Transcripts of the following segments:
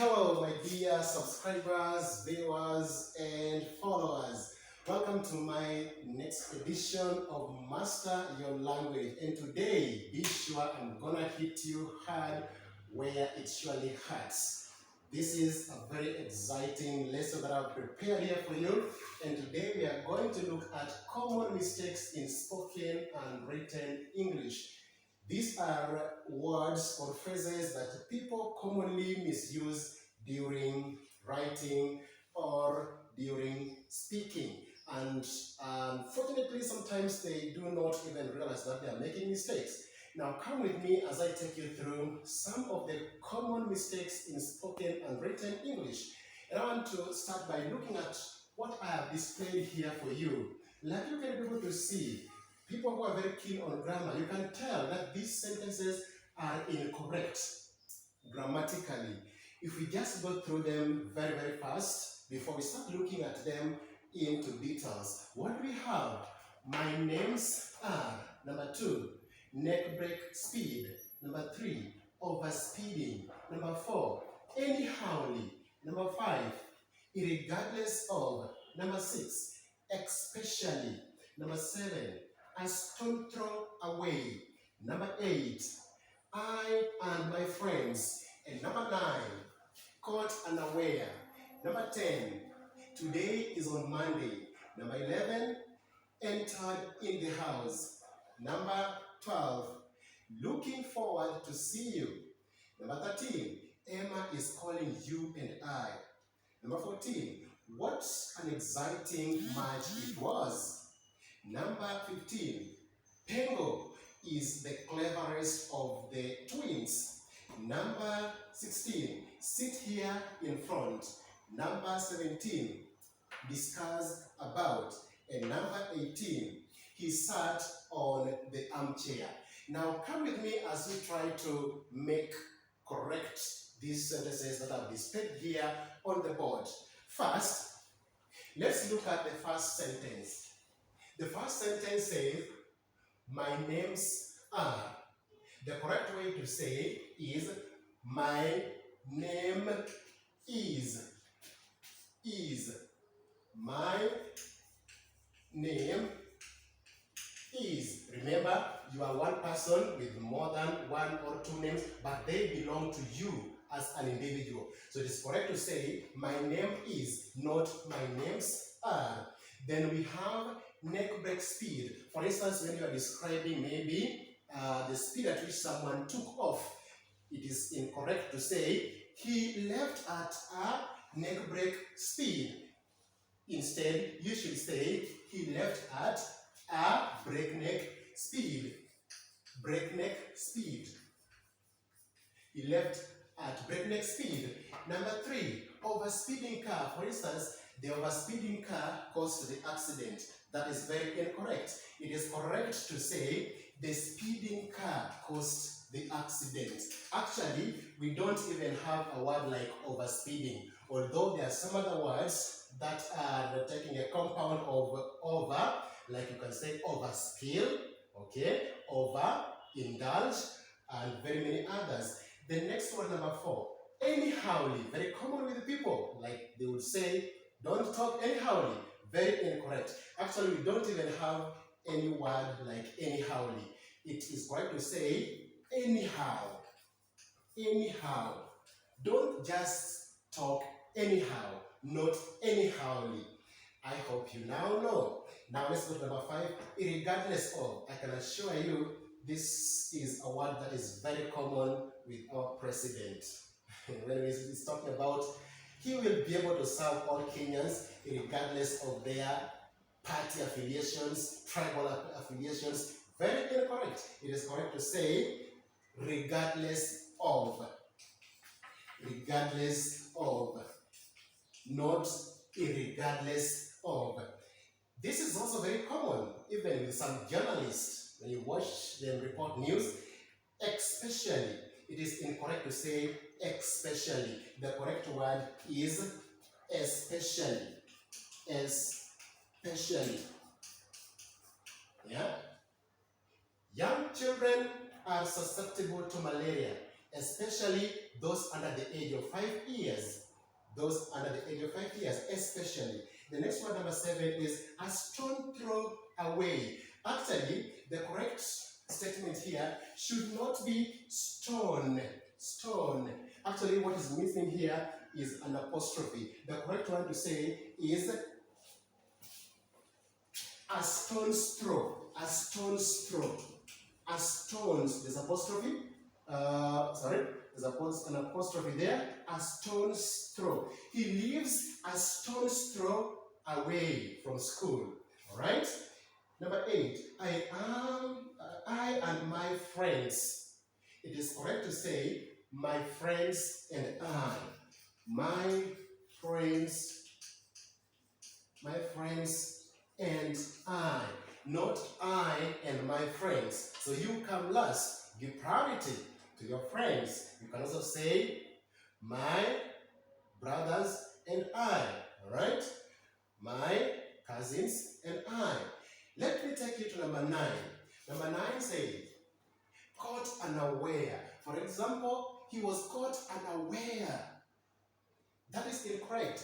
Hello, my dear subscribers, viewers, and followers. Welcome to my next edition of Master Your Language. And today, be sure I'm gonna hit you hard where it surely hurts. This is a very exciting lesson that I've prepared here for you. And today we are going to look at common mistakes in spoken and written English. These are words or phrases that people commonly misuse during writing or during speaking. And unfortunately, sometimes they do not even realize that they are making mistakes. Now, come with me as I take you through some of the common mistakes in spoken and written English. And I want to start by looking at what I have displayed here for you. Like you can be able to see, people who are very keen on grammar, you can tell that these sentences are incorrect grammatically. If we just go through them very, very fast before we start looking at them into details. What do we have? My names are. Number 2, neck break speed. Number 3, overspeeding. Number 4, anyhowly. Number 5, irregardless of. Number 6, especially. Number 7, a stone throw away. Number 8, I and my friends. And number 9, caught unaware. Number 10, today is on Monday. Number 11, entered in the house. Number 12, looking forward to see you. Number 13, Emma is calling you and I. Number 14, what an exciting match it was. Number 15, Pengo is the cleverest of the twins. Number 16, sit here in front. Number 17, discuss about. And number 18, he sat on the armchair. Now come with me as we try to make correct these sentences that I've displayed here on the board. First, let's look at the first sentence. The first sentence says, my names are. The correct way to say is, my name is. My name is. Remember, you are one person with more than one or two names, but they belong to you as an individual. So it is correct to say, my name is, not my names are. Then we have neck break speed. For instance, when you are describing maybe the speed at which someone took off, it is incorrect to say, he left at a neck break speed. Instead, you should say, he left at a breakneck speed. Breakneck speed. He left at breakneck speed. Number 3, overspeeding car. For instance, the overspeeding car caused the accident. That is very incorrect. It is correct to say, the speeding car caused the accident. Actually, we don't even have a word like overspeeding, although there are some other words that are taking a compound of over, like you can say overspill, okay, over, indulge, and very many others. The next one, number 4, anyhowly, very common with people, like they would say, don't talk anyhowly, very incorrect. Actually, we don't even have any word like anyhowly. It is correct to say anyhow. Anyhow. Don't just talk anyhow, not anyhowly. I hope you now know. Now let's go to number 5, irregardless of. I can assure you this is a word that is very common with our president. When he's talking about, he will be able to serve all Kenyans regardless of their party affiliations, tribal affiliations. Very incorrect. It is correct to say regardless of. Regardless of. Not irregardless of. This is also very common, even with some journalists. When you watch them report news, especially. It is incorrect to say especially. The correct word is especially. Especially. Yeah? Young children are susceptible to malaria. especially those under the age of 5 years. Those under the age of 5 years, especially. The next one, number 7, is a stone throw away. Actually, the correct statement here should not be stone. Stone. Actually, what is missing here is an apostrophe. The correct one to say is a stone's throw. A stone's throw. A stone's, there's apostrophe. There's an apostrophe there. A stone's throw. He lives a stone's throw away from school. Alright? Number 8. I and my friends. It is correct to say my friends and I. My friends and I. Not I and my friends. So you come last. Give priority to your friends. You can also say my brothers and I. Alright? My cousins and I. Let me take you to number 9. Number 9 says, caught unaware. For example, he was caught unaware. That is incorrect.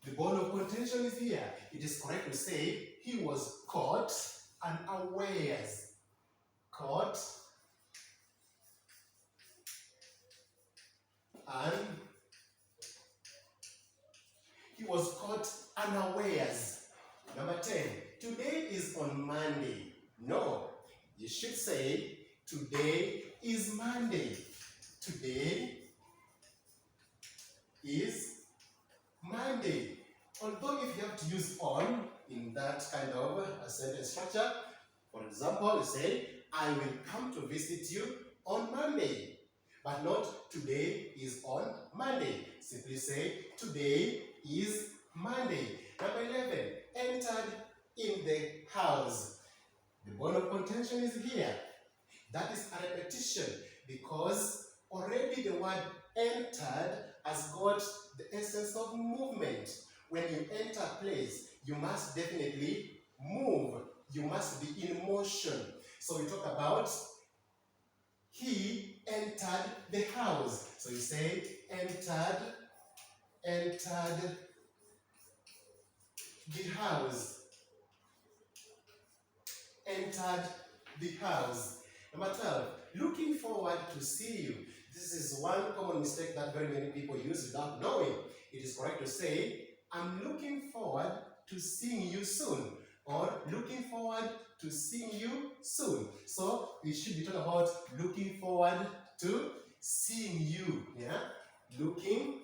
The bone of contention is here. It is correct to say he was caught unawares. Caught and he was caught unawares. Number 10. Today is on Monday. No, you should say today is Monday. Today is Monday. Although if you have to use on in that kind of a sentence structure, for example, you say, I will come to visit you on Monday. But not today is on Monday. Simply say, today is Monday. Number 11, entered in the house. The bone of contention is here. That is a repetition because already the word entered has got the essence of movement. When you enter a place, you must definitely move. You must be in motion. So we talk about he entered the house. So you say entered the house. Entered the house. Number 12, looking forward to see you. This is one common mistake that very many people use without knowing. It is correct to say, I'm looking forward to seeing you soon. Or looking forward to seeing you soon. So we should be talking about looking forward to seeing you. Yeah? Looking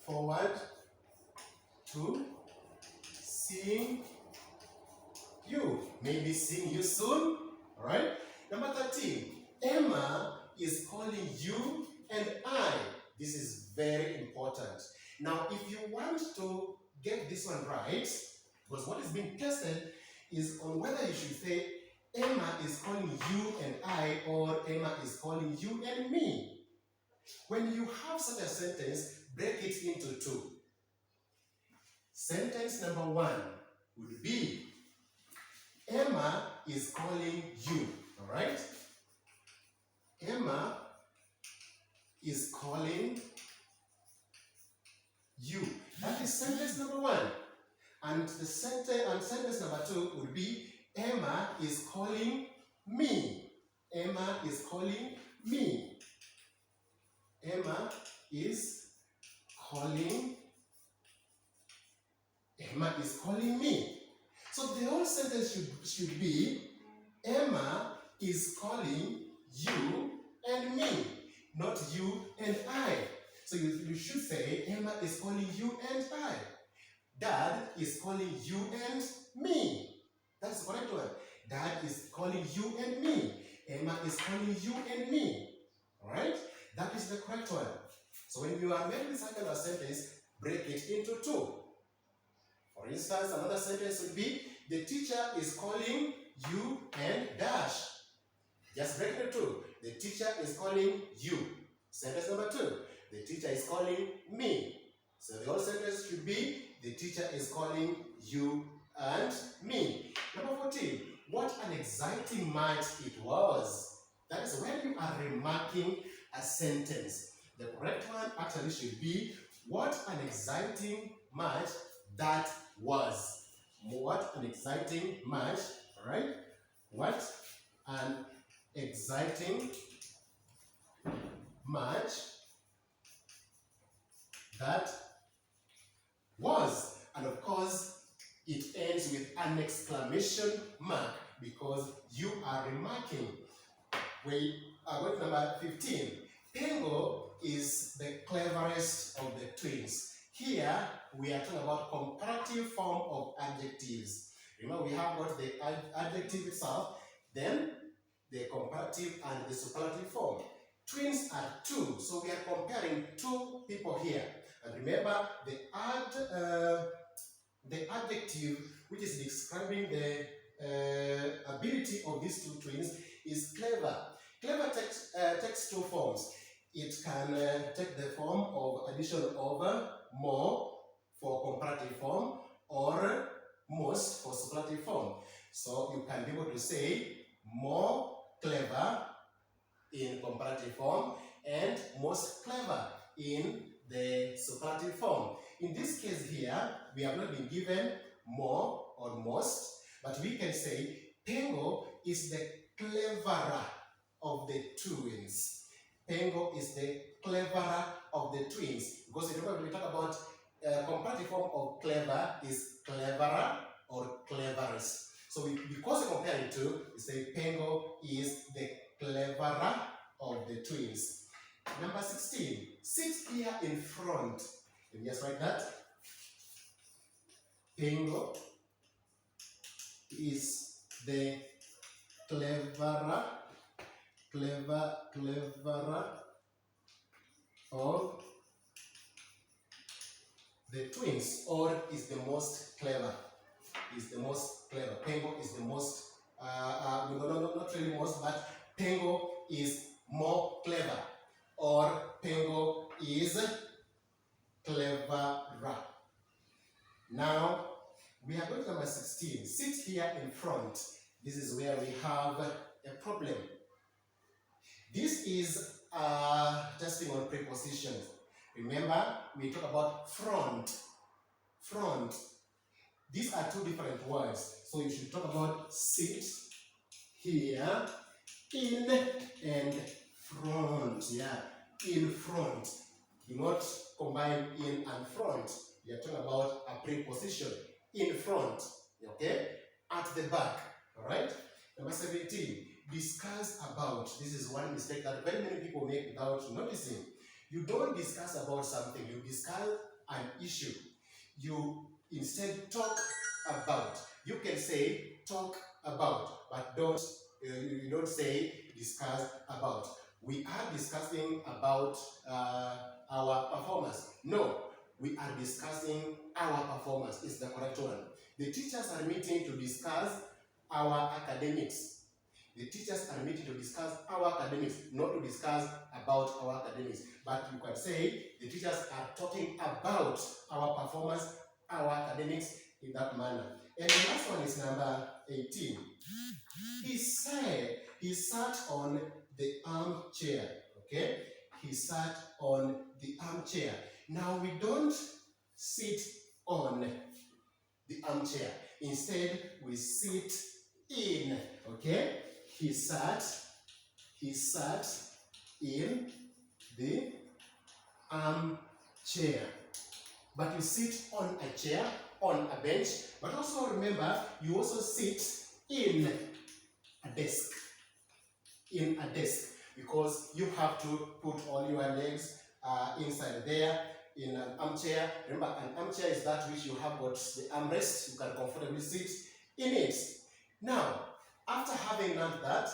forward to seeing you. Maybe seeing you soon. Alright? Number 13. Emma is calling you and I. This is very important. Now, if you want to get this one right, because what is being tested is on whether you should say Emma is calling you and I, or Emma is calling you and me. When you have such a sentence, break it into two. Sentence number 1 would be Emma is calling you. Alright? Emma is calling you. That is sentence number 1. And sentence number 2 would be Emma is calling me. Emma is calling me. Emma is calling me. So the whole sentence should be Emma is calling you and me, not you and I. So you should say Emma is calling you and I. Dad is calling you and me. That's the correct one. Dad is calling you and me. Emma is calling you and me. Alright? That is the correct one. So when you are making this kind of sentence, break it into two. For instance, another sentence would be, the teacher is calling you and dash. Just break it into two. The teacher is calling you. Sentence number 2. The teacher is calling me. So the whole sentence should be, the teacher is calling you and me. Number 14. What an exciting night it was. That is when you are remarking a sentence. The correct one actually should be, what an exciting match that was. What an exciting match, right? What an exciting match that was. And of course, it ends with an exclamation mark because you are remarking. We are going to number 15. Pengo is the cleverest of the twins. Here, we are talking about comparative form of adjectives. Remember, we have got the adjective itself, then the comparative and the superlative form. Twins are two, so we are comparing two people here. And remember, the adjective which is describing the ability of these two twins is clever. Clever takes two forms. It can take the form of addition over more for comparative form or most for superlative form. So you can be able to say more clever in comparative form and most clever in the superlative form. In this case here, we have not been given more or most, but we can say Pengo is the cleverer of the twins. Pengo is the cleverer of the twins. Because remember, when we talk about comparative form of clever is cleverer or cleverest. So because we're comparing two, we say Pengo is the cleverer of the twins. Number 16, sit here in front. Can you just write that? Pengo is the cleverer of the twins, or is the most clever. Is the most clever. Pengo is the most, no, not really most, but Pengo is more clever, or Pengo is cleverer. Now, we are going to number 16. Sit here in front. This is where we have a problem. This is testing on prepositions. Remember, we talk about front. Front. These are two different words. So you should talk about sit here, in, and front. Yeah, in front. Do not combine in and front. You are talking about a preposition. In front. Okay? At the back. Alright? Number 17. Discuss about. This is one mistake that very many people make without noticing. You don't discuss about something. You discuss an issue. You instead talk about. You can say talk about, but you don't say discuss about. We are discussing about our performance. No, we are discussing our performance. Is the correct one. The teachers are meeting to discuss our academics. The teachers are meeting to discuss our academics, not to discuss about our academics. But you can say the teachers are talking about our performance, our academics in that manner. And the last one is number 18. He sat on the armchair. Okay? He sat on the armchair. Now we don't sit on the armchair. Instead, we sit in. Okay? He sat in the armchair. But you sit on a chair, on a bench. But also remember, you also sit in a desk. In a desk. Because you have to put all your legs inside there in an armchair. Remember, an armchair is that which you have got the armrest. You can comfortably sit in it. Now, after having learned that,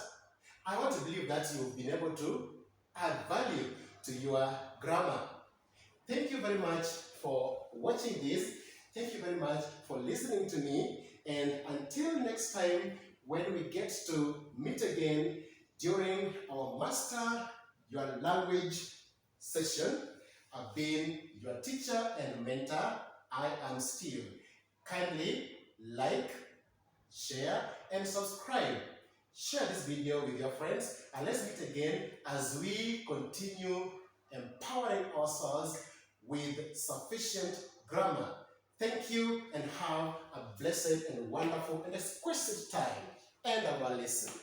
I want to believe that you've been able to add value to your grammar. Thank you very much for watching this. Thank you very much for listening to me. And until next time, when we get to meet again during our Master Your Language session, I've been your teacher and mentor. I am Steve. Kindly like, share, and subscribe. share this video with your friends, and let's meet again as we continue empowering ourselves with sufficient grammar. Thank you and have a blessed and wonderful and exquisite time. End of our lesson.